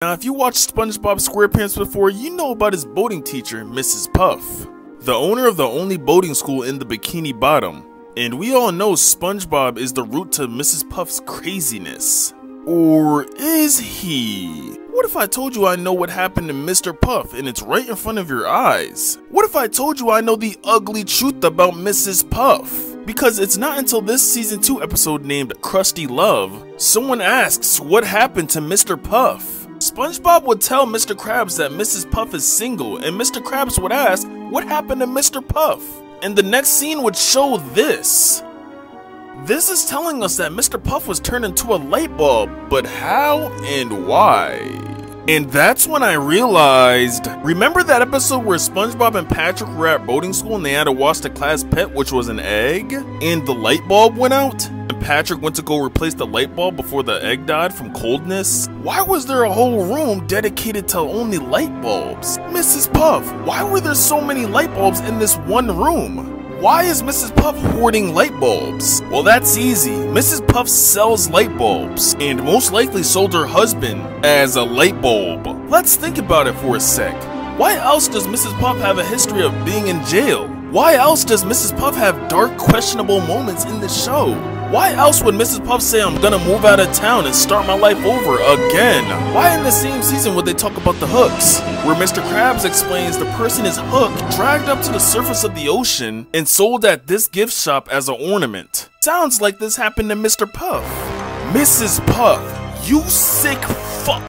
Now, if you watched SpongeBob SquarePants before, you know about his boating teacher, Mrs. Puff, the owner of the only boating school in the Bikini Bottom. And we all know SpongeBob is the root to Mrs. Puff's craziness. Or is he? What if I told you I know what happened to Mr. Puff and it's right in front of your eyes? What if I told you I know the ugly truth about Mrs. Puff? Because it's not until this season 2 episode named Krusty Love, someone asks what happened to Mr. Puff. SpongeBob would tell Mr. Krabs that Mrs. Puff is single, and Mr. Krabs would ask, what happened to Mr. Puff? And the next scene would show this. This is telling us that Mr. Puff was turned into a light bulb, but how and why? And that's when I realized, remember that episode where SpongeBob and Patrick were at boating school and they had to wash the class pet, which was an egg, and the light bulb went out? And Patrick went to go replace the light bulb before the egg died from coldness? Why was there a whole room dedicated to only light bulbs? Mrs. Puff, why were there so many light bulbs in this one room? Why is Mrs. Puff hoarding light bulbs? Well, that's easy. Mrs. Puff sells light bulbs, and most likely sold her husband as a light bulb. Let's think about it for a sec. Why else does Mrs. Puff have a history of being in jail? Why else does Mrs. Puff have dark, questionable moments in the show? Why else would Mrs. Puff say I'm gonna move out of town and start my life over again? Why in the same season would they talk about the hooks, where Mr. Krabs explains the person is Hook, dragged up to the surface of the ocean and sold at this gift shop as an ornament? Sounds like this happened to Mr. Puff. Mrs. Puff, you sick fuck.